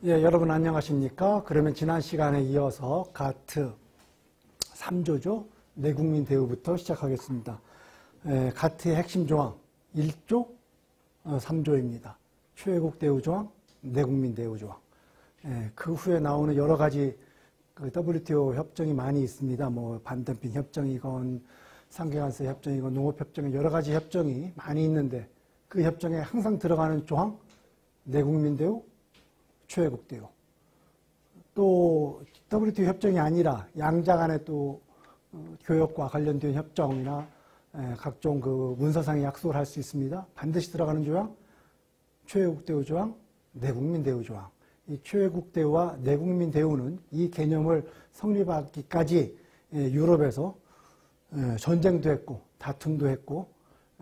예, 여러분 안녕하십니까? 그러면 지난 시간에 이어서 가트 3조죠. 내국민 대우부터 시작하겠습니다. 가트의 핵심 조항 1조 3조입니다. 최외국 대우 조항, 내국민 대우 조항. 그 후에 나오는 여러 가지 WTO 협정이 많이 있습니다. 뭐 반덤핑 협정이건 상계관세 협정이건 농업협정이 여러 가지 협정이 많이 있는데 그 협정에 항상 들어가는 조항 내국민 대우, 최외국 대우. 또 WTO 협정이 아니라 양자 간의 또 교역과 관련된 협정이나 각종 그 문서상의 약속을 할 수 있습니다. 반드시 들어가는 조항 최외국 대우 조항, 내국민 대우 조항. 이 최외국 대우와 내국민 대우는 이 개념을 성립하기까지 유럽에서 전쟁도 했고 다툼도 했고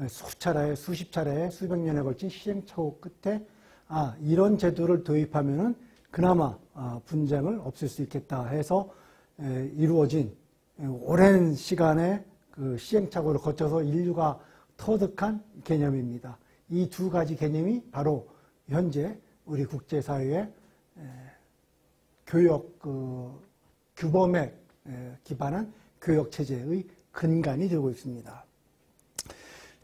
수차례, 수십 차례, 수백 년에 걸친 시행착오 끝에 이런 제도를 도입하면은 그나마 분쟁을 없앨 수 있겠다 해서 이루어진 오랜 시간의 그 시행착오를 거쳐서 인류가 터득한 개념입니다. 이 두 가지 개념이 바로 현재 우리 국제사회의 교역 규범에 기반한 교역체제의 근간이 되고 있습니다.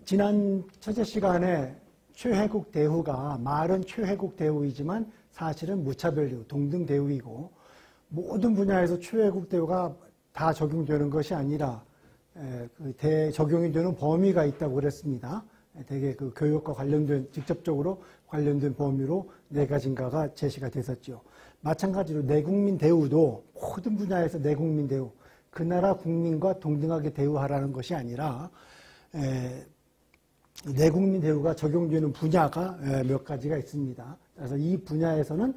지난 첫째 시간에 최외국 대우가 말은 최외국 대우이지만 사실은 무차별 대우, 동등 대우이고 모든 분야에서 최외국 대우가 다 적용되는 것이 아니라 적용이 되는 범위가 있다고 그랬습니다. 대개 그 교육과 관련된 직접적으로 관련된 범위로 4가지인가가 제시가 됐었죠. 마찬가지로 내국민 대우도 모든 분야에서 내국민 대우, 그 나라 국민과 동등하게 대우하라는 것이 아니라 내국민 대우가 적용되는 분야가 몇 가지가 있습니다. 그래서 이 분야에서는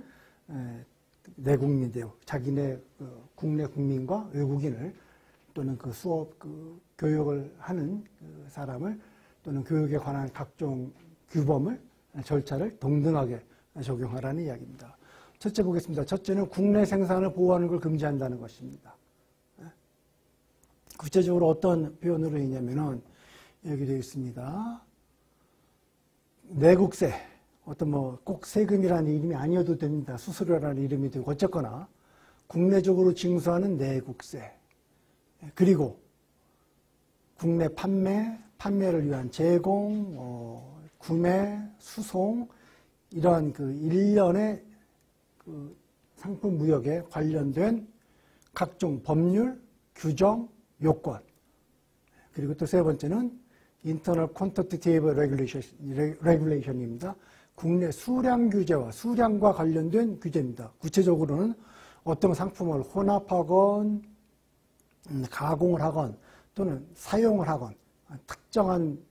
내국민 대우, 자기네 국내 국민과 외국인을 또는 그 수업, 교육을 하는 사람을 또는 교육에 관한 각종 규범을, 절차를 동등하게 적용하라는 이야기입니다. 첫째 보겠습니다. 첫째는 국내 생산을 보호하는 걸 금지한다는 것입니다. 구체적으로 어떤 표현으로 했냐면은 여기 되어 있습니다. 내국세, 어떤 꼭 세금이라는 이름이 아니어도 됩니다. 수수료라는 이름이 되고 어쨌거나 국내적으로 징수하는 내국세, 그리고 국내 판매를 위한 제공, 구매, 수송 이러한 일련의 상품 무역에 관련된 각종 법률, 규정, 요건, 그리고 또 세 번째는 Internal Quantitative Regulation입니다. 국내 수량 규제와 수량과 관련된 규제입니다. 구체적으로는 어떤 상품을 혼합하건 가공을 하건 또는 사용을 하건 특정한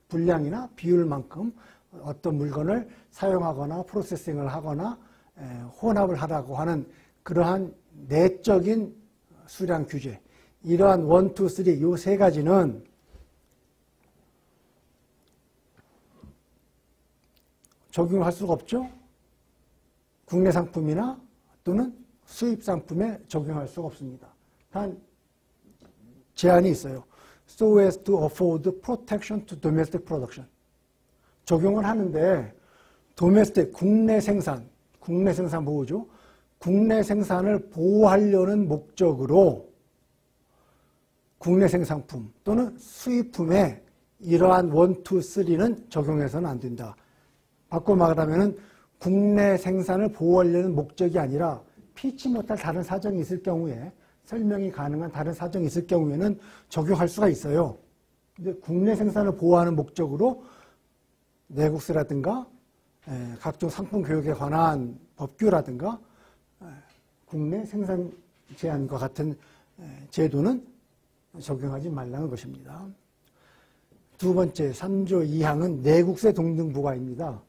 분량이나 비율만큼 어떤 물건을 사용하거나 프로세싱을 하거나 혼합을 하라고 하는 그러한 내적인 수량 규제, 이러한 1, 2, 3, 이 3가지는 적용할 수가 없죠. 국내 상품이나 또는 수입 상품에 적용할 수가 없습니다. 단 제한이 있어요. So as to afford protection to domestic production. 적용을 하는데 domestic, 국내 생산 보호죠. 국내 생산을 보호하려는 목적으로 국내 생산품 또는 수입품에 이러한 1, 2, 3는 적용해서는 안 된다. 바꿔 말하면 국내 생산을 보호하려는 목적이 아니라 피치 못할 다른 사정이 있을 경우에, 설명이 가능한 다른 사정이 있을 경우에는 적용할 수가 있어요. 근데 국내 생산을 보호하는 목적으로 내국세라든가 각종 상품 교육에 관한 법규라든가 국내 생산 제한과 같은 제도는 적용하지 말라는 것입니다. 두 번째, 3조 2항은 내국세 동등부과입니다.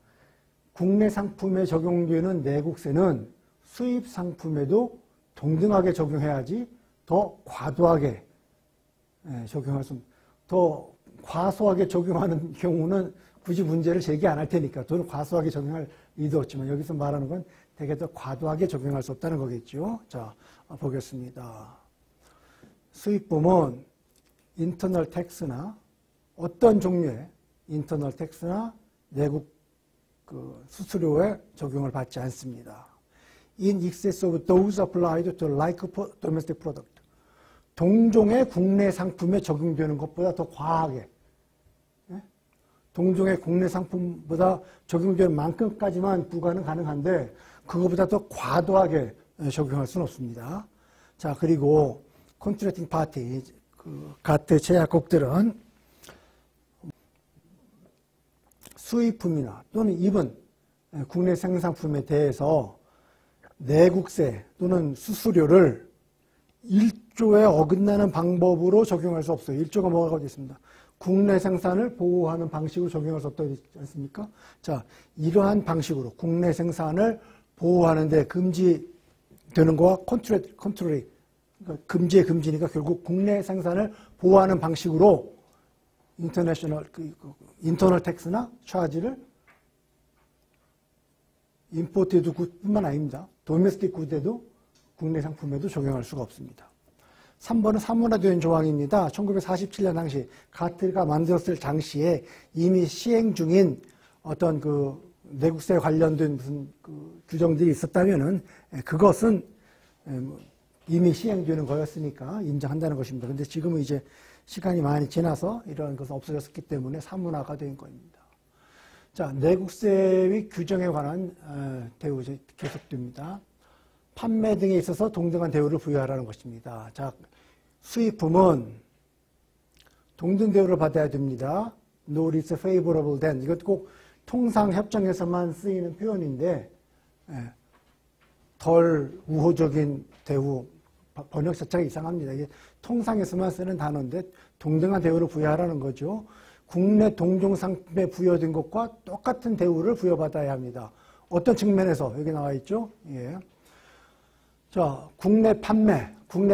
국내 상품에 적용되는 내국세는 수입 상품에도 동등하게 적용해야지 더 과도하게 적용할 수, 더 과소하게 적용하는 경우는 굳이 문제를 제기 안 할 테니까 더 과소하게 적용할 이유도 없지만 여기서 말하는 건 되게 더 과도하게 적용할 수 없다는 거겠죠. 자, 보겠습니다. 수입품은 인터널 텍스나 어떤 종류의 인터널 텍스나 내국 수수료에 적용을 받지 않습니다. in excess of those applied to like domestic product. 동종의 국내 상품에 적용되는 것보다 더 과하게, 동종의 국내 상품보다 적용되는 만큼까지만 부과는 가능한데 그거보다 더 과도하게 적용할 수는 없습니다. 자, 그리고 컨트랙팅 파티, 그 가트 제약국들은 수입품이나 또는 입은 국내 생산품에 대해서 내국세 또는 수수료를 1조에 어긋나는 방법으로 적용할 수 없어요. 1조가 뭐가 있습니다. 국내 생산을 보호하는 방식으로 적용할 수 없다고 했지 않습니까? 자, 이러한 방식으로 국내 생산을 보호하는 데 금지되는 거와 컨트롤이, 그러니까 금지의 금지니까 결국 국내 생산을 보호하는 방식으로 인터널 텍스나 차지를 임포티드 굿뿐만 아닙니다. 도메스틱 굿에도 국내 상품에도 적용할 수가 없습니다. 3번은 사문화된 조항입니다. 1947년 당시 가트가 만들었을 당시에 이미 시행 중인 어떤 그 내국세 관련된 무슨 그 규정들이 있었다면은 그것은 이미 시행되는 거였으니까 인정한다는 것입니다. 근데 지금은 이제 시간이 많이 지나서 이런 것은 없어졌기 때문에 사문화가 된 겁니다. 자, 내국세의 규정에 관한 대우 계속됩니다. 판매 등에 있어서 동등한 대우를 부여하라는 것입니다. 자, 수입품은 동등 대우를 받아야 됩니다. No is favorable then. 이것 꼭 통상협정에서만 쓰이는 표현인데 덜 우호적인 대우, 번역 자체가 이상합니다. 이게 통상에서만 쓰는 단어인데 동등한 대우를 부여하라는 거죠. 국내 동종 상품에 부여된 것과 똑같은 대우를 부여받아야 합니다. 어떤 측면에서 여기 나와 있죠? 예. 자, 국내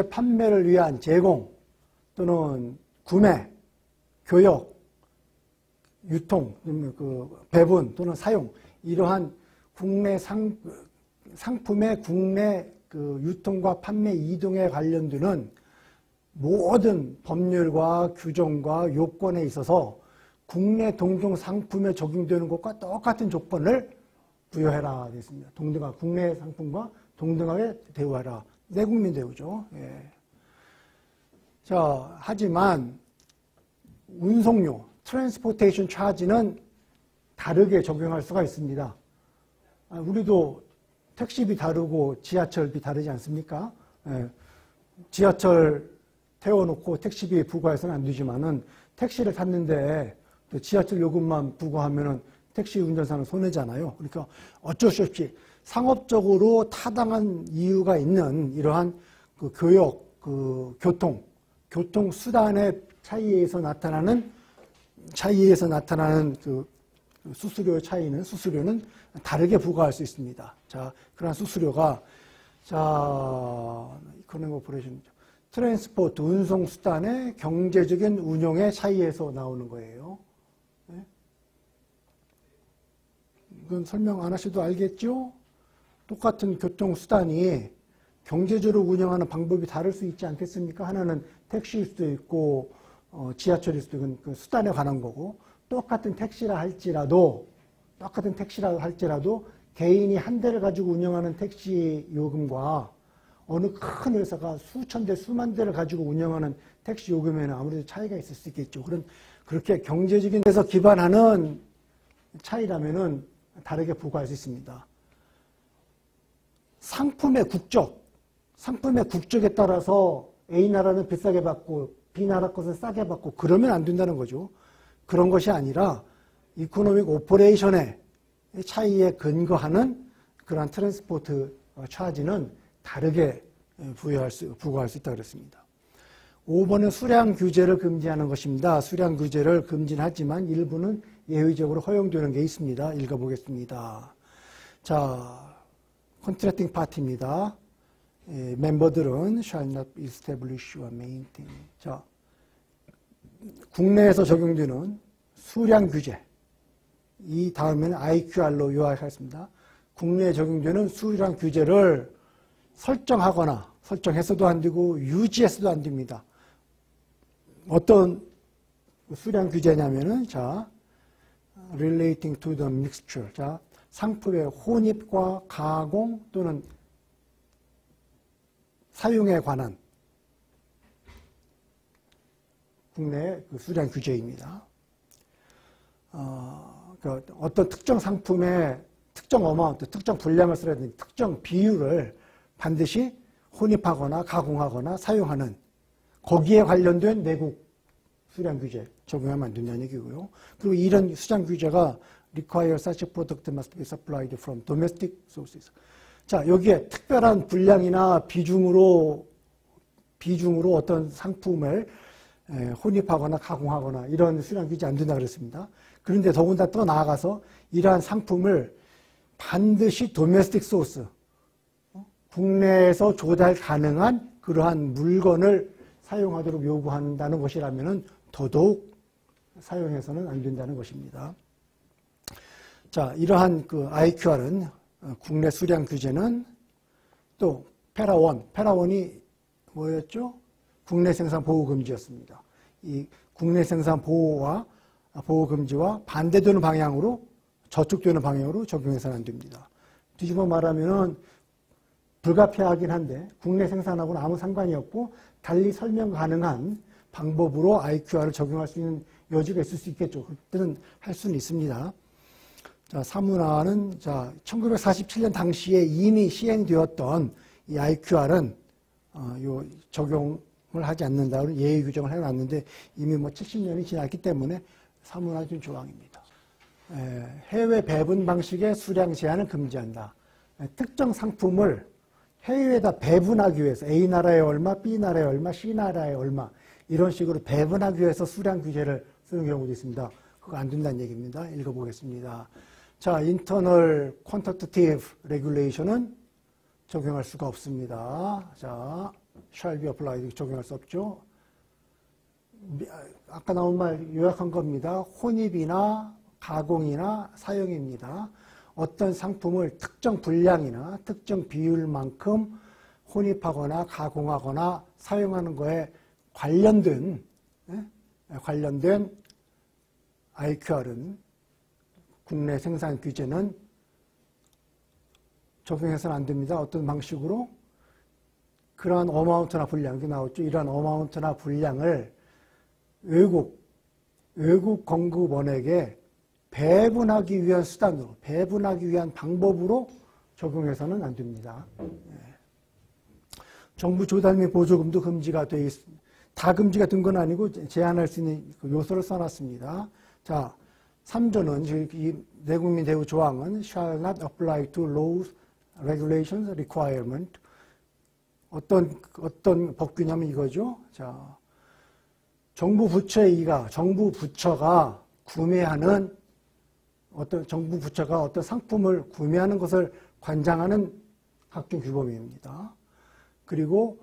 판매를 위한 제공 또는 구매, 교역, 유통, 그 배분 또는 사용 이러한 국내 상품의 국내 그 유통과 판매 이동에 관련되는 모든 법률과 규정과 요건에 있어서 국내 동종 상품에 적용되는 것과 똑같은 조건을 부여해라 되겠습니다. 동등한 국내 상품과 동등하게 대우하라. 내국민 대우죠. 예. 자, 하지만 운송료, 트랜스포테이션 차지는 다르게 적용할 수가 있습니다. 우리도 택시비 다르고 지하철비 다르지 않습니까? 예. 지하철 태워놓고 택시비 부과해서는 안 되지만은 택시를 탔는데 또 지하철 요금만 부과하면은 택시 운전사는 손해잖아요. 그러니까 어쩔 수 없이 상업적으로 타당한 이유가 있는 이러한 그 교역, 그 교통 수단의 차이에서 나타나는 그 수수료의 차이는 수수료는 다르게 부과할 수 있습니다. 자, 그러한 수수료가 이코노미 오퍼레이션 트랜스포트 운송 수단의 경제적인 운용의 차이에서 나오는 거예요. 네? 이건 설명 안 하셔도 알겠죠? 똑같은 교통수단이 경제적으로 운영하는 방법이 다를 수 있지 않겠습니까? 하나는 택시일 수도 있고 지하철일 수도 있고 그 수단에 관한 거고 똑같은 택시라 할지라도 개인이 한 대를 가지고 운영하는 택시 요금과 어느 큰 회사가 수천 대, 수만 대를 가지고 운영하는 택시 요금에는 아무래도 차이가 있을 수 있겠죠. 그렇게 경제적인 데서 기반하는 차이라면은 다르게 부과할 수 있습니다. 상품의 국적에 따라서 A 나라는 비싸게 받고 B 나라 것은 싸게 받고 그러면 안 된다는 거죠. 그런 것이 아니라 이코노믹 오퍼레이션의 차이에 근거하는 그러한 트랜스포트 차지는 다르게 부과할 수 있다고 그랬습니다. 5번은 수량 규제를 금지하는 것입니다. 수량 규제를 금지하지만 일부는 예외적으로 허용되는 게 있습니다. 읽어보겠습니다. 자, 컨트랙팅 파티입니다. 멤버들은 shall not establish or maintain. 자, 국내에서 적용되는 수량 규제. 이 다음에는 IQR로 요약하겠습니다. 국내에 적용되는 수량 규제를 설정하거나 설정해서도 안 되고 유지해서도 안 됩니다. 어떤 수량 규제냐면은 자, relating to the mixture. 자, 상품의 혼입과 가공 또는 사용에 관한 국내 수량 규제입니다. 어떤 특정 상품의 특정 어마운트, 특정 분량을 쓰라든지 특정 비율을 반드시 혼입하거나 가공하거나 사용하는 거기에 관련된 내국 수량 규제 적용하면 안 된다는 얘기고요. 그리고 이런 수량 규제가 require such product must be supplied from domestic sources. 자, 여기에 특별한 분량이나 비중으로 어떤 상품을 혼입하거나 가공하거나 이런 수량 규제 안 된다 그랬습니다. 그런데 더군다나 더 나아가서 이러한 상품을 반드시 도메스틱 소스, 국내에서 조달 가능한 그러한 물건을 사용하도록 요구한다는 것이라면 더더욱 사용해서는 안 된다는 것입니다. 자, 이러한 IQR은 국내 수량 규제는 또 페라1이 뭐였죠? 국내 생산 보호 금지였습니다. 이 국내 생산 보호 금지와 반대되는 방향으로 저촉되는 방향으로 적용해서는 안 됩니다. 뒤집어 말하면은 불가피하긴 한데 국내 생산하고는 아무 상관이 없고 달리 설명 가능한 방법으로 IQR을 적용할 수 있는 여지가 있을 수 있겠죠. 그때는 할 수는 있습니다. 자, 사문화는 1947년 당시에 이미 시행되었던 이 IQR은 적용을 하지 않는다. 예외 규정을 해놨는데 이미 70년이 지났기 때문에 사문화준 조항입니다. 해외 배분 방식의 수량 제한을 금지한다. 특정 상품을 해외에다 배분하기 위해서 A 나라에 얼마, B 나라에 얼마, C 나라에 얼마 이런 식으로 배분하기 위해서 수량 규제를 쓰는 경우도 있습니다. 그거 안 된다는 얘기입니다. 읽어보겠습니다. 자, Internal Quantitative Regulation은 적용할 수가 없습니다. 자, shall be applied 적용할 수 없죠. 아까 나온 말 요약한 겁니다. 혼입이나 가공이나 사용입니다. 어떤 상품을 특정 분량이나 특정 비율만큼 혼입하거나 가공하거나 사용하는 거에 관련된 IQR은 국내 생산 규제는 적용해서는 안 됩니다. 어떤 방식으로? 그러한 어마운트나 분량이 나왔죠. 이러한 어마운트나 분량을 외국 공급원에게 배분하기 위한 수단으로, 배분하기 위한 방법으로 적용해서는 안 됩니다. 정부 조달 및 보조금도 금지가 돼 있습니다. 다 금지가 된 건 아니고 제한할 수 있는 요소를 써놨습니다. 자, 3조는 이 내국민 대우 조항은 shall not apply to laws, regulations, requirement. 어떤 법규냐면 이거죠. 자, 정부 부처가 구매하는 정부 부처가 어떤 상품을 구매하는 것을 관장하는 각종 규범입니다. 그리고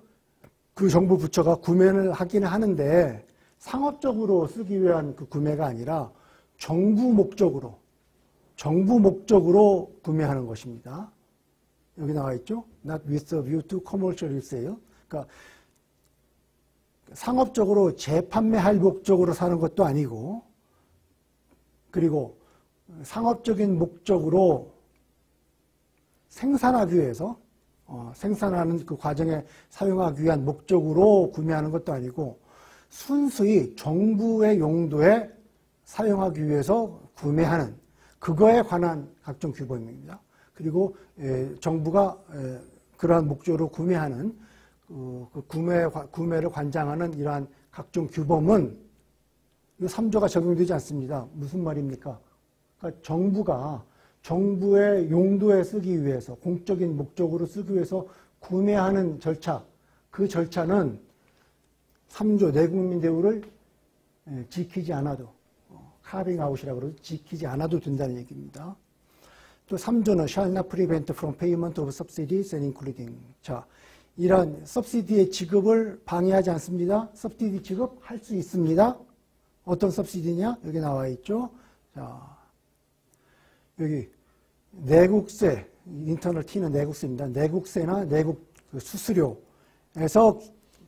그 정부 부처가 구매를 하기는 하는데 상업적으로 쓰기 위한 그 구매가 아니라 정부 목적으로 구매하는 것입니다. 여기 나와 있죠? Not with a view to commercial use예요. 그러니까 상업적으로 재판매할 목적으로 사는 것도 아니고, 그리고 상업적인 목적으로 생산하기 위해서 생산하는 그 과정에 사용하기 위한 목적으로 구매하는 것도 아니고 순수히 정부의 용도에 사용하기 위해서 구매하는 그거에 관한 각종 규범입니다. 그리고 정부가 그러한 목적으로 구매하는 그 구매를 관장하는 이러한 각종 규범은 이 3조가 적용되지 않습니다. 무슨 말입니까? 그러니까 정부가 정부의 용도에 쓰기 위해서, 공적인 목적으로 쓰기 위해서 구매하는 절차, 그 절차는 3조 내국민 대우를 지키지 않아도, 카빙아웃이라고 그러죠. 지키지 않아도 된다는 얘기입니다. 또 3조는 shall not prevent from payment of subsidies and including. 자, 이런 subsidy의 지급을 방해하지 않습니다. subsidy 지급할 수 있습니다. 어떤 subsidy냐? 여기 나와 있죠. 자, 여기 내국세, 인터널 T는 내국세입니다. 내국세나 내국 수수료에서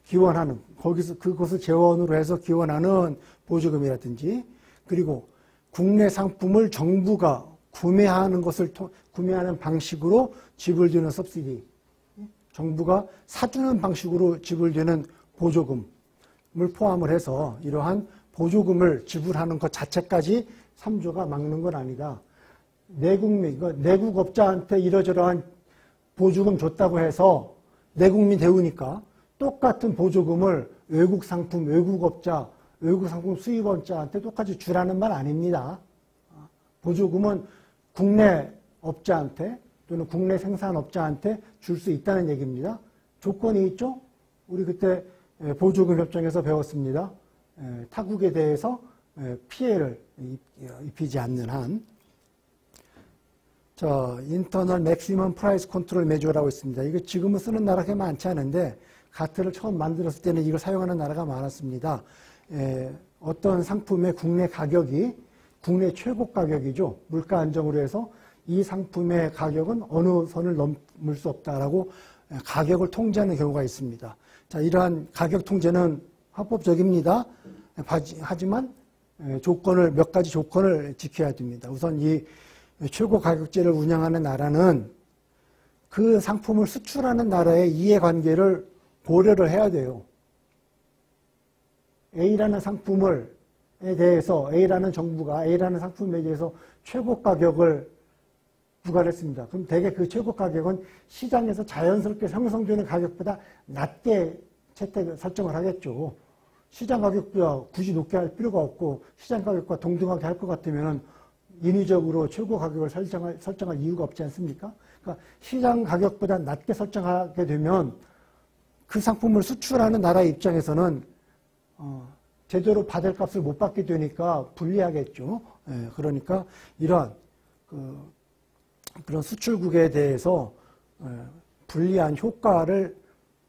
기원하는, 거기서 그것을 재원으로 해서 기원하는 보조금이라든지, 그리고 국내 상품을 정부가 구매하는 방식으로 지불되는 subsidy, 정부가 사주는 방식으로 지불되는 보조금을 포함을 해서 이러한 보조금을 지불하는 것 자체까지 3조가 막는 건 아니다. 내국민, 내국업자한테 이러저러한 보조금 줬다고 해서 내국민 대우니까 똑같은 보조금을 외국 상품, 외국업자, 외국 상품 수입업자한테 똑같이 주라는 말 아닙니다. 보조금은 국내 업자한테 또는 국내 생산업자한테 줄 수 있다는 얘기입니다. 조건이 있죠? 우리 그때 보조금 협정에서 배웠습니다. 타국에 대해서 피해를 입히지 않는 한. 자, 인터널 맥시멈 프라이스 컨트롤 메저라고 있습니다. 이거 지금은 쓰는 나라가 많지 않은데 가트를 처음 만들었을 때는 이걸 사용하는 나라가 많았습니다. 어떤 상품의 국내 가격이 국내 최고 가격이죠. 물가 안정으로 해서 이 상품의 가격은 어느 선을 넘을 수 없다라고 가격을 통제하는 경우가 있습니다. 자, 이러한 가격 통제는 합법적입니다. 하지만 몇 가지 조건을 지켜야 됩니다. 우선 이 최고 가격제를 운영하는 나라는 그 상품을 수출하는 나라의 이해관계를 고려를 해야 돼요. A라는 상품에 대해서 A라는 정부가 A라는 상품에 대해서 최고 가격을 부과했습니다. 그럼 대개 그 최고 가격은 시장에서 자연스럽게 형성되는 가격보다 낮게 설정을 하겠죠. 시장 가격보다 굳이 높게 할 필요가 없고 시장 가격과 동등하게 할 것 같으면 인위적으로 최고 가격을 설정할 이유가 없지 않습니까? 그러니까 시장 가격보다 낮게 설정하게 되면 그 상품을 수출하는 나라 입장에서는 제대로 받을 값을 못 받게 되니까 불리하겠죠. 그러니까 이러한 그런 수출국에 대해서 불리한 효과를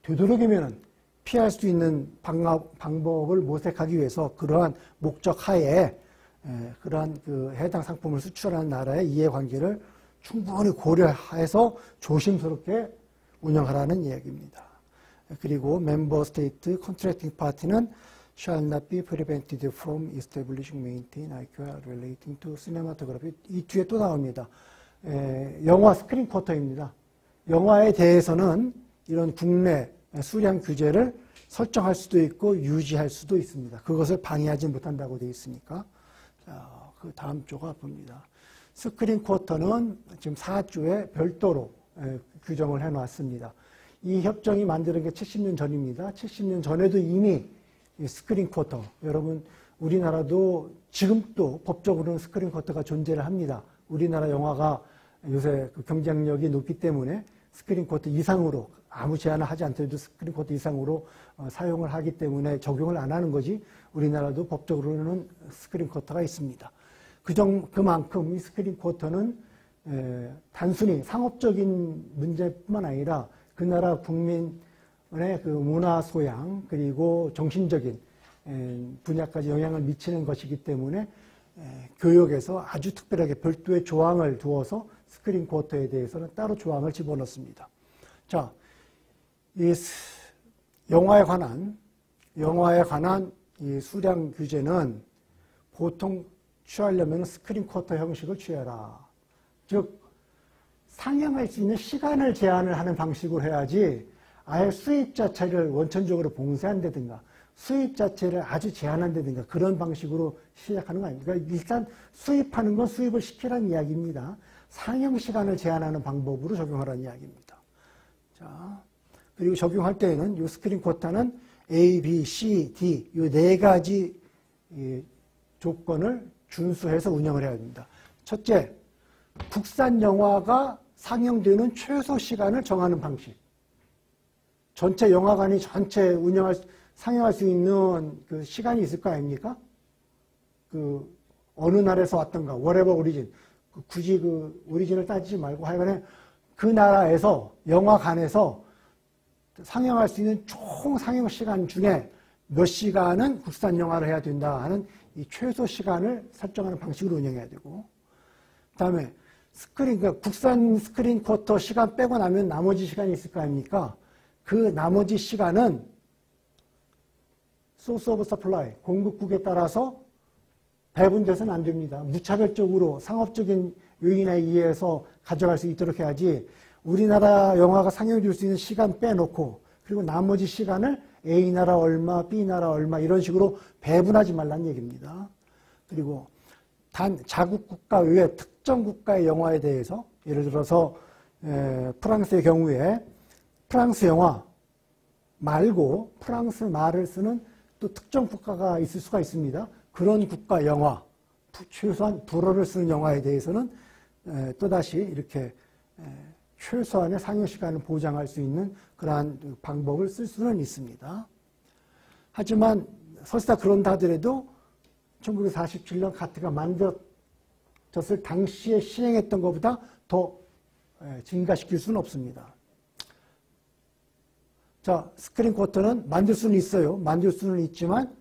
되도록이면 피할 수 있는 방법을 모색하기 위해서 그러한 목적 하에 그러한 해당 상품을 수출하는 나라의 이해관계를 충분히 고려해서 조심스럽게 운영하라는 이야기입니다. 그리고 member state contracting party는 shall not be prevented from establishing, maintain, IQR relating to cinematography. 이 뒤에 또 나옵니다. 영화 스크린 쿼터입니다. 영화에 대해서는 이런 국내 수량 규제를 설정할 수도 있고 유지할 수도 있습니다. 그것을 방해하지 못한다고 되어 있으니까. 자, 그 다음 조가 봅니다. 스크린 쿼터는 지금 4조에 별도로 규정을 해놨습니다. 이 협정이 만드는 게 70년 전입니다. 70년 전에도 이미 스크린 쿼터, 여러분 우리나라도 지금도 법적으로는 스크린 쿼터가 존재를 합니다. 우리나라 영화가 요새 경쟁력이 높기 때문에 스크린 쿼터 이상으로 아무 제한을 하지 않더라도 스크린 쿼터 이상으로 사용을 하기 때문에 적용을 안 하는 거지 우리나라도 법적으로는 스크린 쿼터가 있습니다. 그만큼 이 스크린 쿼터는 단순히 상업적인 문제뿐만 아니라 그 나라 국민의 그 문화 소양 그리고 정신적인 분야까지 영향을 미치는 것이기 때문에 교역에서 아주 특별하게 별도의 조항을 두어서 스크린 쿼터에 대해서는 따로 조항을 집어넣습니다. 자, 이 영화에 관한 이 수량 규제는 보통 취하려면 스크린 쿼터 형식을 취해라. 즉 상영할 수 있는 시간을 제한을 하는 방식으로 해야지 아예 수입 자체를 원천적으로 봉쇄한다든가 수입 자체를 아주 제한한다든가 그런 방식으로 시작하는 거 아닙니까? 일단 수입하는 건 수입을 시키라는 이야기입니다. 상영 시간을 제한하는 방법으로 적용하라는 이야기입니다. 자, 그리고 적용할 때에는 이 스크린 쿼터는 A, B, C, D 이 네 가지 조건을 준수해서 운영을 해야 됩니다. 첫째, 국산 영화가 상영되는 최소 시간을 정하는 방식. 전체 영화관이 전체 상영할 수 있는 그 시간이 있을 거 아닙니까? 어느 날에서 왔던가, whatever origin. 굳이 오리진을 따지지 말고 하여간에 그 나라에서, 영화관에서 상영할 수 있는 총 상영 시간 중에 몇 시간은 국산 영화를 해야 된다 하는 이 최소 시간을 설정하는 방식으로 운영해야 되고, 그 다음에 국산 스크린 쿼터 시간 빼고 나면 나머지 시간이 있을 거 아닙니까? 그 나머지 시간은 source of supply, 공급국에 따라서 배분돼서는 안 됩니다. 무차별적으로 상업적인 요인에 의해서 가져갈 수 있도록 해야지 우리나라 영화가 상영될 수 있는 시간 빼놓고 그리고 나머지 시간을 A나라 얼마, B나라 얼마 이런 식으로 배분하지 말라는 얘기입니다. 그리고 단 자국 국가 외에 특정 국가의 영화에 대해서 예를 들어서 프랑스의 경우에 프랑스 영화 말고 프랑스 말을 쓰는 또 특정 국가가 있을 수가 있습니다. 그런 국가 영화, 최소한 불어를 쓰는 영화에 대해서는 또다시 이렇게 최소한의 상영 시간을 보장할 수 있는 그러한 방법을 쓸 수는 있습니다. 하지만 설사 그런다 하더라도 1947년 가트가 만들어졌을 당시에 시행했던 것보다 더 증가시킬 수는 없습니다. 자, 스크린 쿼터는 만들 수는 있어요. 만들 수는 있지만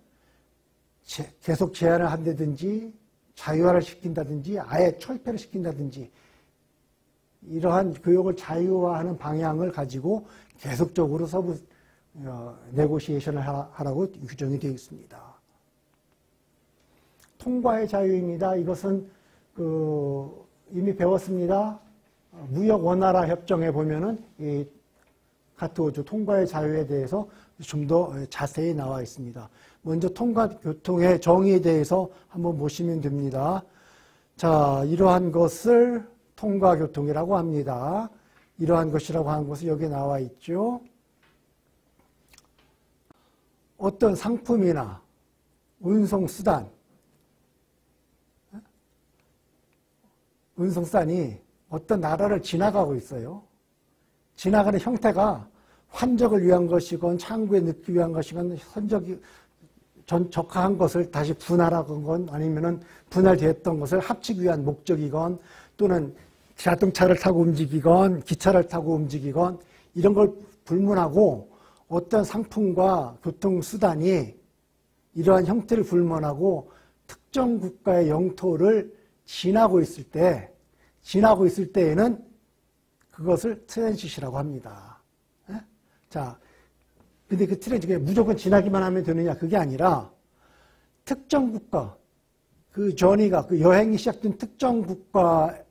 계속 제한을 한다든지 자유화를 시킨다든지 아예 철폐를 시킨다든지 이러한 교육을 자유화하는 방향을 가지고 계속적으로 서브 네고시에이션을 하라고 규정이 되어 있습니다. 통과의 자유입니다. 이것은 이미 배웠습니다. 무역 원활화 협정에 보면은 이 가트 5조 통과의 자유에 대해서 좀 더 자세히 나와 있습니다. 먼저 통과 교통의 정의에 대해서 한번 보시면 됩니다. 자, 이러한 것을 통과 교통이라고 합니다. 이러한 것이라고 하는 것은 여기에 나와 있죠. 어떤 상품이나 운송수단, 운송수단이 어떤 나라를 지나가고 있어요. 지나가는 형태가 환적을 위한 것이건 창구에 넣기 위한 것이건 적합한 것을 다시 분할하건 건 아니면은 분할되었던 것을 합치기 위한 목적이건 또는 자동차를 타고 움직이건 기차를 타고 움직이건 이런 걸 불문하고 어떤 상품과 교통수단이 이러한 형태를 불문하고 특정 국가의 영토를 지나고 있을 때에는 그것을 트랜짓이라고 합니다. 자, 근데 그 트랜짓이 무조건 지나기만 하면 되느냐? 그게 아니라 특정 국가, 그 저니가, 그 여행이 시작된 특정 국가를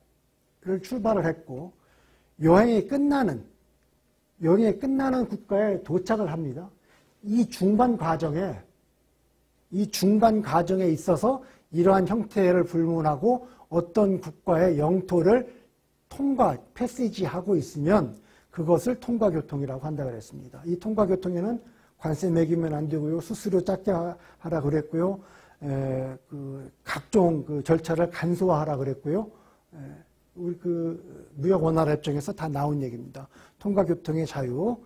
출발을 했고 여행이 끝나는 국가에 도착을 합니다. 이 중간 과정에 있어서 이러한 형태를 불문하고 어떤 국가의 영토를 패시지하고 있으면 그것을 통과교통이라고 한다고 그랬습니다. 이 통과교통에는 관세 매기면 안 되고요. 수수료 작게 하라 그랬고요. 각종 절차를 간소화하라 그랬고요. 우리 무역 원활화 협정에서 다 나온 얘기입니다. 통과교통의 자유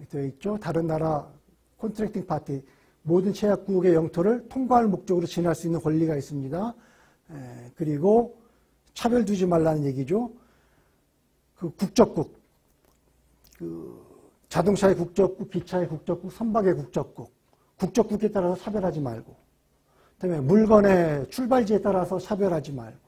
되어 있죠. 다른 나라 컨트랙팅 파티 모든 체약국의 영토를 통과할 목적으로 지날 수 있는 권리가 있습니다. 그리고 차별 두지 말라는 얘기죠. 국적국, 자동차의 국적국, 기차의 국적국, 선박의 국적국에 따라서 차별하지 말고, 그다음에 물건의 출발지에 따라서 차별하지 말고,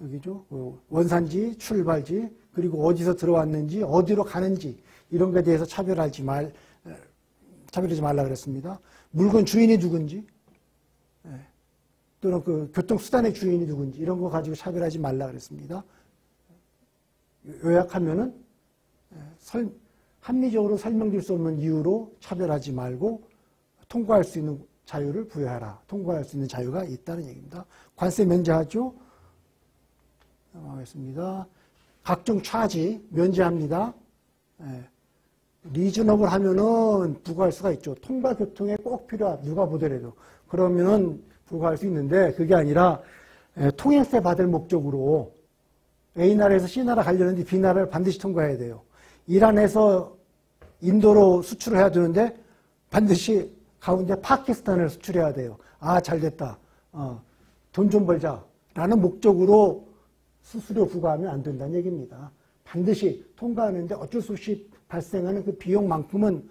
여기죠. 원산지, 출발지, 그리고 어디서 들어왔는지, 어디로 가는지 이런 것에 대해서 차별하지 말라 그랬습니다. 물건 주인이 누군지, 또는 교통수단의 주인이 누군지 이런 거 가지고 차별하지 말라 그랬습니다. 요약하면은 합리적으로 설명될 수 없는 이유로 차별하지 말고 통과할 수 있는 자유를 부여하라. 통과할 수 있는 자유가 있다는 얘기입니다. 관세 면제하죠. 넘어가겠습니다. 각종 차지 면제합니다. 리즈너블 하면은 부과할 수가 있죠. 통과 교통에 꼭 필요한 누가 보더라도 그러면은 부과할 수 있는데 그게 아니라 통행세 받을 목적으로 A나라에서 C나라 가려는데 B나라를 반드시 통과해야 돼요. 이란에서 인도로 수출을 해야 되는데 반드시 가운데 파키스탄을 수출해야 돼요. 아, 잘됐다. 돈 좀 벌자라는 목적으로 수수료 부과하면 안 된다는 얘기입니다. 반드시 통과하는데 어쩔 수 없이 발생하는 그 비용만큼은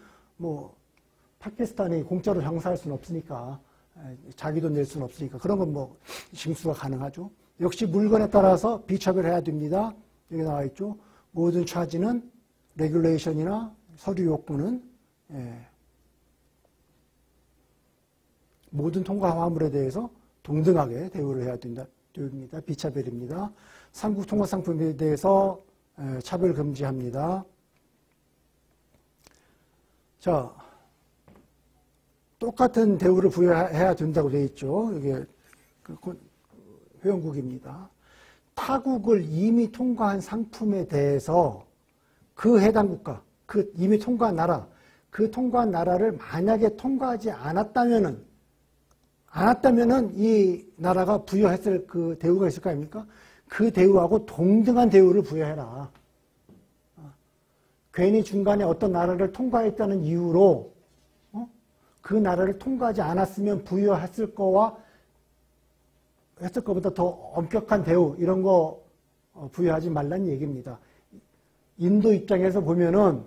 파키스탄이 공짜로 장사할 수는 없으니까 자기 돈 낼 수는 없으니까 그런 건 징수가 가능하죠. 역시 물건에 따라서 비차별해야 됩니다. 여기 나와 있죠. 모든 차지는 레귤레이션이나 서류 요구는 모든 통과 화물에 대해서 동등하게 대우를 해야 됩니다. 비차별입니다. 삼국 통과 상품에 대해서 차별 금지합니다. 자, 똑같은 대우를 부여해야 된다고 되어 있죠. 이게 회원국입니다. 타국을 이미 통과한 상품에 대해서 그 해당 국가, 그 이미 통과한 나라, 그 통과한 나라를 만약에 통과하지 않았다면은 이 나라가 부여했을 그 대우가 있을 거 아닙니까? 그 대우하고 동등한 대우를 부여해라. 괜히 중간에 어떤 나라를 통과했다는 이유로 그 나라를 통과하지 않았으면 부여했을 거보다 더 엄격한 대우 이런 거 부여하지 말라는 얘기입니다. 인도 입장에서 보면은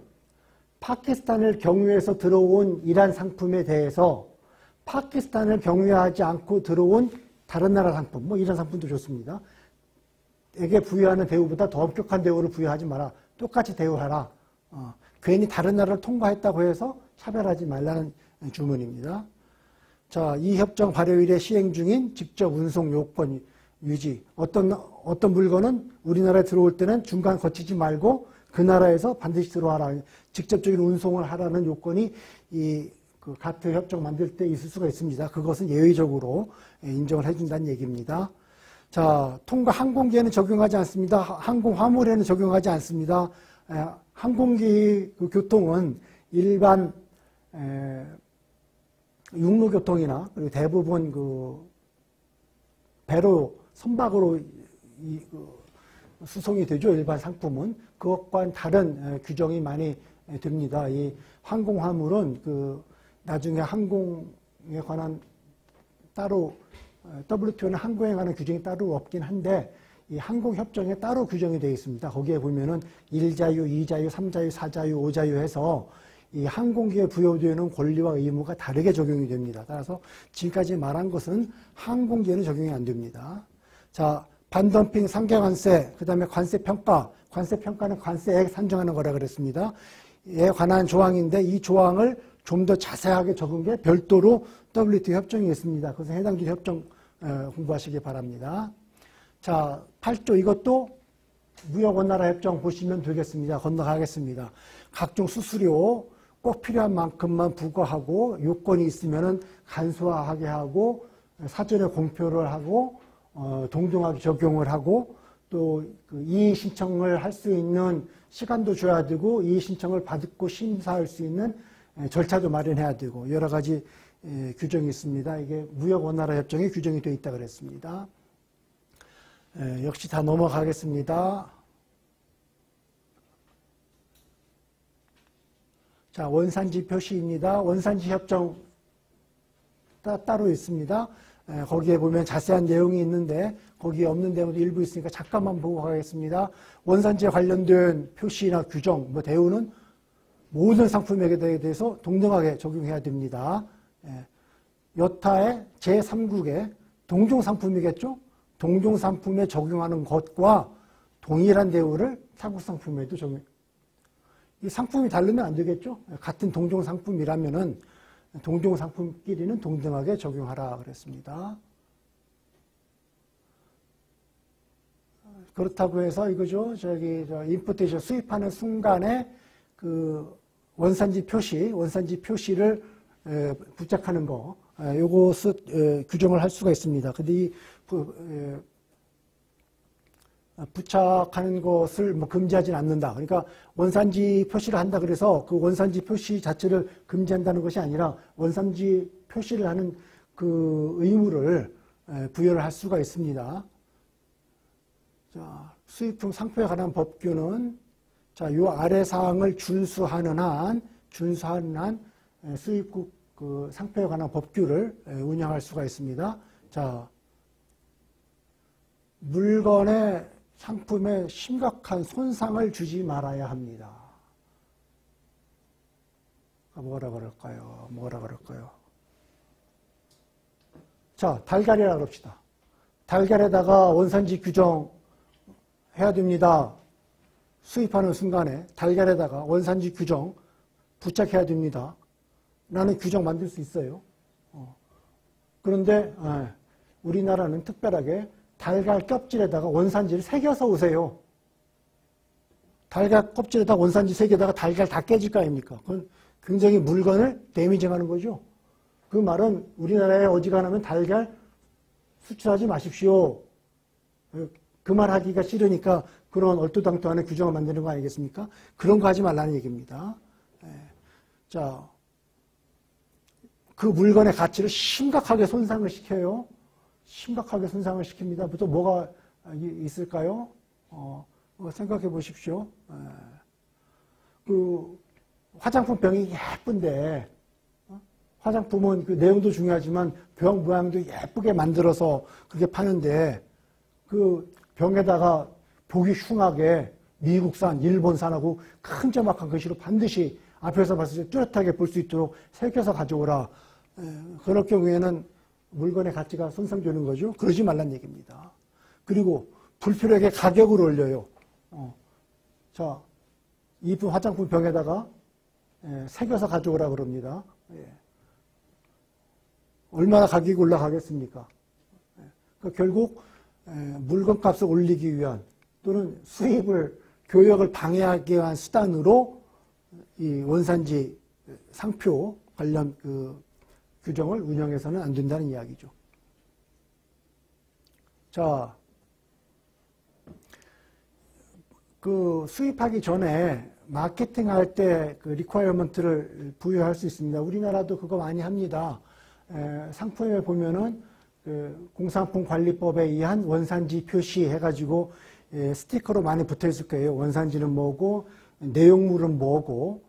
파키스탄을 경유해서 들어온 이란 상품에 대해서 파키스탄을 경유하지 않고 들어온 다른 나라 상품, 뭐 이란 상품도 좋습니다. 에게 부여하는 대우보다 더 엄격한 대우를 부여하지 마라. 똑같이 대우하라. 괜히 다른 나라를 통과했다고 해서 차별하지 말라는 주문입니다. 자, 이 협정 발효일에 시행 중인 직접 운송 요건 유지. 어떤 물건은 우리나라에 들어올 때는 중간 거치지 말고 그 나라에서 반드시 들어와라. 직접적인 운송을 하라는 요건이 그 가트 협정 만들 때 있을 수가 있습니다. 그것은 예외적으로 인정을 해준다는 얘기입니다. 자, 통과 항공기에는 적용하지 않습니다. 항공 화물에는 적용하지 않습니다. 항공기 교통은 일반 육로교통이나 그리고 대부분 그 배로 선박으로 수송이 되죠. 일반 상품은 그것과는 다른 규정이 많이 됩니다. 이 항공 화물은 그 나중에 항공에 관한 따로 WTO는 항공에 관한 규정이 따로 없긴 한데 이 항공협정에 따로 규정이 되어 있습니다. 거기에 보면은 1자유, 2자유, 3자유, 4자유, 5자유 해서 이 항공기에 부여되는 권리와 의무가 다르게 적용이 됩니다. 따라서 지금까지 말한 것은 항공기에는 적용이 안 됩니다. 자, 반덤핑 상계관세, 그 다음에 관세평가. 관세평가는 관세액 산정하는 거라 그랬습니다. 에 관한 조항인데 이 조항을 좀 더 자세하게 적은 게 별도로 WTO 협정이 있습니다. 그래서 해당 협정 공부하시기 바랍니다. 자, 8조 이것도 무역원나라 협정 보시면 되겠습니다. 건너가겠습니다. 각종 수수료 꼭 필요한 만큼만 부과하고 요건이 있으면은 간소화하게 하고 사전에 공표를 하고 동등하게 적용을 하고 또 그 이의 신청을 할 수 있는 시간도 줘야 되고 이의 신청을 받고 심사할 수 있는 절차도 마련해야 되고 여러 가지 규정이 있습니다. 이게 무역원나라 협정에 규정이 되어 있다 그랬습니다. 역시 다 넘어가겠습니다. 자, 원산지 표시입니다. 원산지 협정 따로 있습니다. 거기에 보면 자세한 내용이 있는데 거기에 없는 내용도 일부 있으니까 잠깐만 보고 가겠습니다. 원산지에 관련된 표시나 규정, 대우는 모든 상품에 대해서 동등하게 적용해야 됩니다. 여타의 제3국의 동종상품이겠죠? 동종상품에 적용하는 것과 동일한 대우를 타국 상품에도 적용. 이 상품이 다르면 안 되겠죠? 같은 동종상품이라면은 동종상품끼리는 동등하게 적용하라 그랬습니다. 그렇다고 해서 이거죠. 임포테이션 수입하는 순간에 그 원산지 표시를 부착하는 거, 요것을 규정을 할 수가 있습니다. 근데 이 부착하는 것을 금지하지는 않는다. 그러니까 원산지 표시를 한다 그래서 그 원산지 표시 자체를 금지한다는 것이 아니라 원산지 표시를 하는 그 의무를 부여를 할 수가 있습니다. 자, 수입품 상표에 관한 법규는 자, 요 아래 사항을 준수하는 한 수입국 그 상표에 관한 법규를 운영할 수가 있습니다. 자, 물건의 상품에 심각한 손상을 주지 말아야 합니다. 뭐라 그럴까요? 자, 달걀이라 그럽시다. 달걀에다가 원산지 규정 해야 됩니다. 수입하는 순간에 달걀에다가 원산지 규정 부착해야 됩니다. 라는 규정 만들 수 있어요. 그런데 우리나라는 특별하게 달걀 껍질에다가 원산지를 새겨서 오세요. 달걀 껍질에다 원산지 3개다가 달걀 다 깨질 거 아닙니까? 그건 굉장히 물건을 데미징하는 거죠. 그 말은 우리나라에 어지간하면 달걀 수출하지 마십시오. 그 말 하기가 싫으니까 그런 얼토당토하는 규정을 만드는 거 아니겠습니까? 그런 거 하지 말라는 얘기입니다. 자, 그 물건의 가치를 심각하게 손상을 시켜요. 심각하게 손상을 시킵니다. 또 뭐가 있을까요? 생각해 보십시오. 그 화장품 병이 예쁜데, 화장품은 그 내용도 중요하지만 병 모양도 예쁘게 만들어서 그게 파는데, 그 병에다가 보기 흉하게 미국산, 일본산하고 큰 점막한 글씨로 반드시 앞에서 봤을 때 뚜렷하게 볼 수 있도록 새겨서 가져오라. 그럴 경우에는 물건의 가치가 손상되는 거죠. 그러지 말란 얘기입니다. 그리고 불필요하게 가격을 올려요. 자, 이쁜 화장품 병에다가 새겨서 가져오라 그럽니다. 얼마나 가격이 올라가겠습니까? 그러니까 결국 물건값을 올리기 위한 또는 수입을 교역을 방해하기 위한 수단으로 이 원산지 상표 관련 그 규정을 운영해서는 안 된다는 이야기죠. 자, 그 수입하기 전에 마케팅할 때 그 리퀘어먼트를 부여할 수 있습니다. 우리나라도 그거 많이 합니다. 상품에 보면은 그 공산품관리법에 의한 원산지 표시 해가지고 스티커로 많이 붙어 있을 거예요. 원산지는 뭐고, 내용물은 뭐고,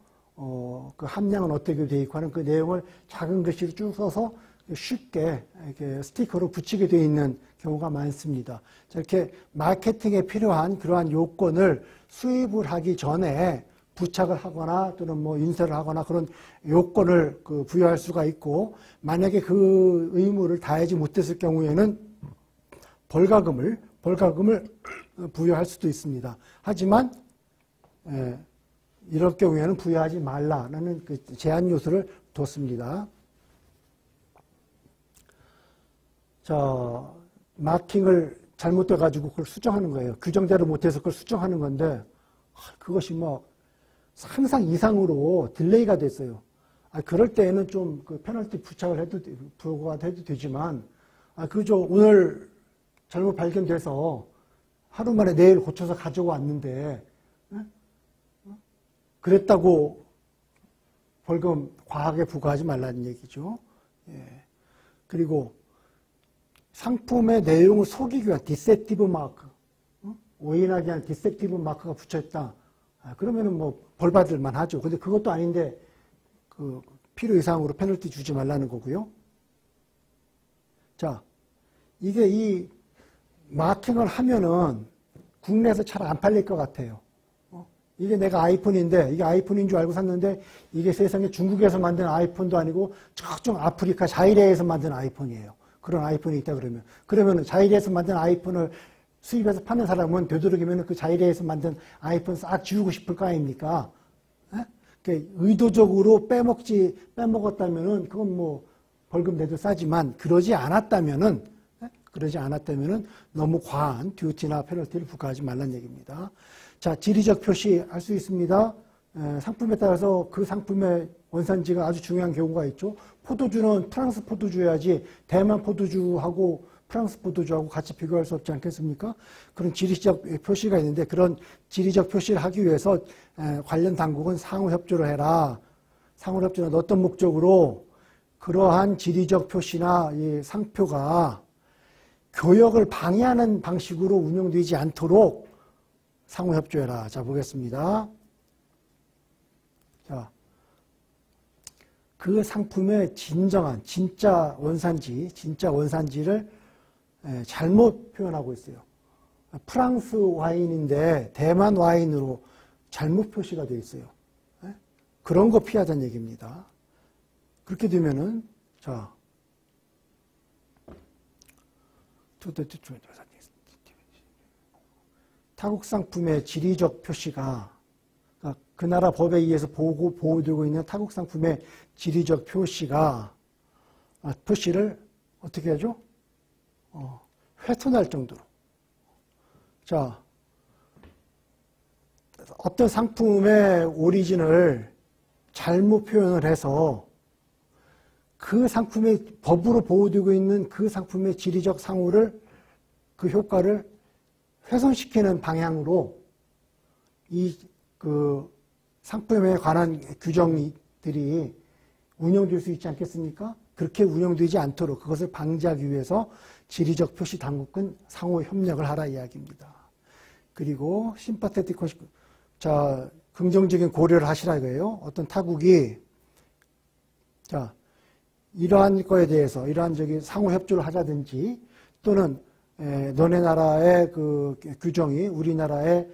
그 함량은 어떻게 되어 있고 하는 그 내용을 작은 글씨로 쭉 써서 쉽게 이렇게 스티커로 붙이게 되어 있는 경우가 많습니다. 이렇게 마케팅에 필요한 그러한 요건을 수입을 하기 전에 부착을 하거나 또는 뭐 인쇄를 하거나 그런 요건을 그 부여할 수가 있고, 만약에 그 의무를 다하지 못했을 경우에는 벌가금을 부여할 수도 있습니다. 하지만 이럴 경우에는 부여하지 말라는 그 제한 요소를 뒀습니다. 자, 마킹을 잘못돼가지고 그걸 수정하는 거예요. 규정대로 못해서 그걸 수정하는 건데, 그것이 뭐 상상 이상으로 딜레이가 됐어요. 그럴 때에는 좀 그 페널티 부과가 해도 되지만, 그저 오늘 잘못 발견돼서 하루 만에 내일 고쳐서 가지고 왔는데, 그랬다고 벌금 과하게 부과하지 말라는 얘기죠. 그리고 상품의 내용을 속이기 위한 디셉티브 마크, 오인하기 위한 디셉티브 마크가 붙여있다. 그러면은 뭐 벌 받을 만하죠. 근데 그것도 아닌데 그 필요 이상으로 페널티 주지 말라는 거고요. 자, 이게 이 마킹을 하면은 국내에서 잘 안 팔릴 것 같아요. 이게 내가 아이폰인데, 이게 아이폰인 줄 알고 샀는데, 이게 세상에 중국에서 만든 아이폰도 아니고, 저쪽 아프리카 자이레에서 만든 아이폰이에요. 그런 아이폰이 있다 그러면 자이레에서 만든 아이폰을 수입해서 파는 사람은 되도록이면 그 자이레에서 만든 아이폰 싹 지우고 싶을 거 아닙니까? 의도적으로 빼먹었다면은, 그건 뭐 벌금 내도 싸지만, 그러지 않았다면은 너무 과한 듀티나 페널티를 부과하지 말란 얘기입니다. 자, 지리적 표시할 수 있습니다. 상품에 따라서 그 상품의 원산지가 아주 중요한 경우가 있죠. 포도주는 프랑스 포도주여야지 대만 포도주하고 프랑스 포도주하고 같이 비교할 수 없지 않겠습니까? 그런 지리적 표시가 있는데, 그런 지리적 표시를 하기 위해서 관련 당국은 상호협조를 해라. 상호협조는 어떤 목적으로? 그러한 지리적 표시나 이 상표가 교역을 방해하는 방식으로 운영되지 않도록 상호협조해라. 자, 보겠습니다. 자, 그 상품의 진정한, 진짜 원산지를 잘못 표현하고 있어요. 프랑스 와인인데 대만 와인으로 잘못 표시가 되어 있어요. 그런 거 피하자는 얘기입니다. 그렇게 되면은, 자, 타국 상품의 지리적 표시가 그 나라 법에 의해서 보호되고 있는 타국 상품의 지리적 표시를 어떻게 하죠? 훼손할 정도로. 자, 어떤 상품의 오리진을 잘못 표현을 해서 그 상품의 법으로 보호되고 있는 그 상품의 지리적 상호를 그 효과를 훼손시키는 방향으로 그 상품에 관한 규정들이 운영될 수 있지 않겠습니까? 그렇게 운영되지 않도록 그것을 방지하기 위해서 지리적 표시 당국은 상호 협력을 하라 이야기입니다. 그리고 심파테틱 자, 긍정적인 고려를 하시라 이거예요. 어떤 타국이 자, 이러한 거에 대해서 이러한 상호 협조를 하자든지 또는 너네 나라의 그 규정이 우리나라의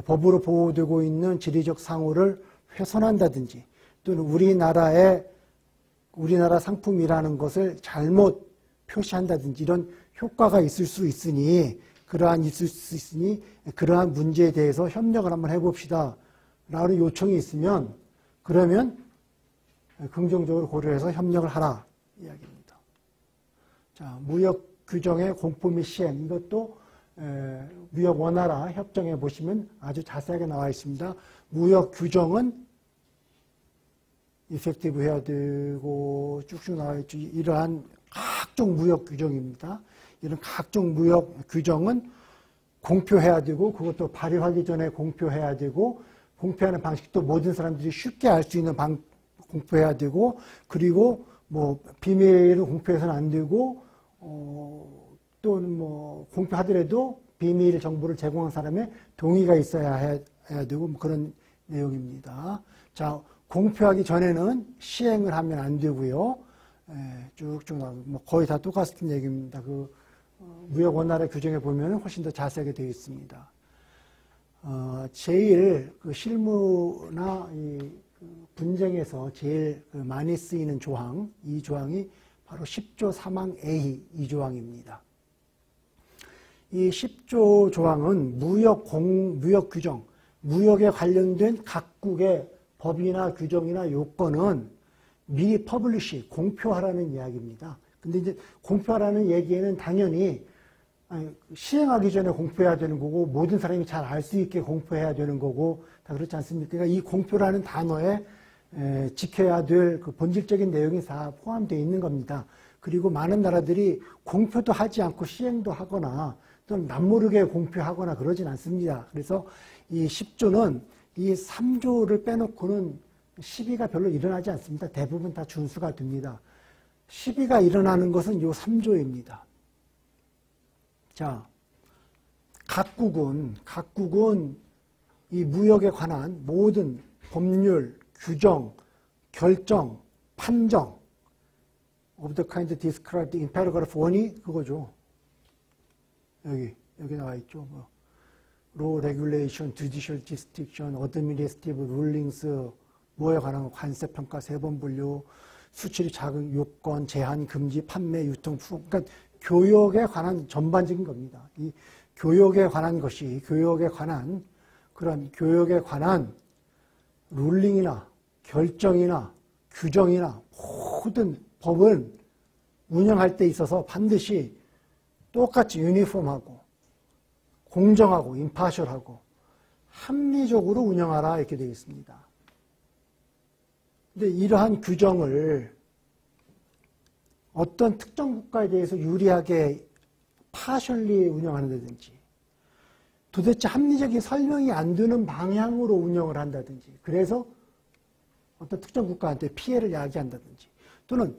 법으로 보호되고 있는 지리적 상호를 훼손한다든지 또는 우리나라 상품이라는 것을 잘못 표시한다든지 이런 효과가 있을 수 있으니 그러한 문제에 대해서 협력을 한번 해봅시다 라는 요청이 있으면 그러면 긍정적으로 고려해서 협력을 하라 이야기입니다. 자, 무역 규정의 공포 및 시행 이것도 무역 원활화 협정에 보시면 아주 자세하게 나와 있습니다. 무역 규정은 이펙티브 해야 되고 쭉쭉 나와 있죠. 이러한 각종 무역 규정입니다. 이런 각종 무역 규정은 공표해야 되고 그것도 발효하기 전에 공표해야 되고 공표하는 방식도 모든 사람들이 쉽게 알 수 있는 공표해야 되고 그리고 뭐 비밀을 공표해서는 안 되고 또는 뭐 공표하더라도 비밀 정보를 제공한 사람의 동의가 있어야 해야 되고 뭐 그런 내용입니다. 자, 공표하기 전에는 시행을 하면 안 되고요. 쭉쭉 나오고 뭐 거의 다 똑같은 얘기입니다. 그 무역 원활화 규정에 보면 훨씬 더 자세하게 되어 있습니다. 제일 그 실무나 그 분쟁에서 제일 많이 쓰이는 조항, 이 조항이 바로 10조 3항 A 이 조항입니다. 이 10조 조항은 무역 규정, 무역에 관련된 각국의 법이나 규정이나 요건은 미리 퍼블리시, 공표하라는 이야기입니다. 근데 이제 공표하라는 얘기에는 당연히 시행하기 전에 공표해야 되는 거고 모든 사람이 잘 알 수 있게 공표해야 되는 거고 다 그렇지 않습니까? 그러니까 이 공표라는 단어에 지켜야 될 그 본질적인 내용이 다 포함되어 있는 겁니다. 그리고 많은 나라들이 공표도 하지 않고 시행도 하거나 또는 남모르게 공표하거나 그러진 않습니다. 그래서 이 10조는 이 3조를 빼놓고는 시비가 별로 일어나지 않습니다. 대부분 다 준수가 됩니다. 시비가 일어나는 것은 이 3조입니다. 자, 각국은 이 무역에 관한 모든 법률, 규정, 결정, 판정 of the kind described in paragraph 1이 그거죠. 여기 나와 있죠. 뭐, law, regulation, judicial jurisdiction, administrative rulings, 뭐에 관한 관세 평가, 세번 분류, 수출 자극 요건, 제한, 금지, 판매, 유통, 그러니까 교역에 관한 전반적인 겁니다. 이 교역에 관한 것이 교역에 관한 룰링이나 결정이나 규정이나 모든 법은 운영할 때 있어서 반드시 똑같이 유니폼하고 공정하고 임파셜하고 합리적으로 운영하라 이렇게 되어 있습니다. 근데 이러한 규정을 어떤 특정 국가에 대해서 유리하게 파셜리 운영한다든지 도대체 합리적인 설명이 안 되는 방향으로 운영을 한다든지 그래서 어떤 특정 국가한테 피해를 야기한다든지 또는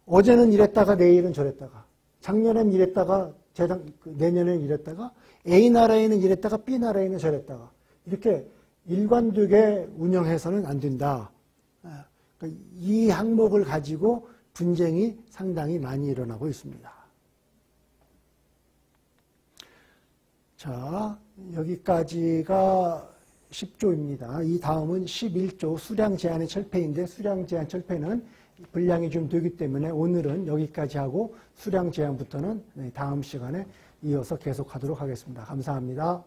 어제는 이랬다가 내일은 저랬다가 작년엔 이랬다가 내년엔 이랬다가 A 나라에는 이랬다가 B 나라에는 저랬다가 이렇게 일관되게 운영해서는 안 된다. 그러니까 이 항목을 가지고 분쟁이 상당히 많이 일어나고 있습니다. 자, 여기까지가 10조입니다. 이 다음은 11조 수량 제한의 철폐인데 수량 제한 철폐는 분량이 좀 되기 때문에 오늘은 여기까지 하고 수량 제한부터는 다음 시간에 이어서 계속하도록 하겠습니다. 감사합니다.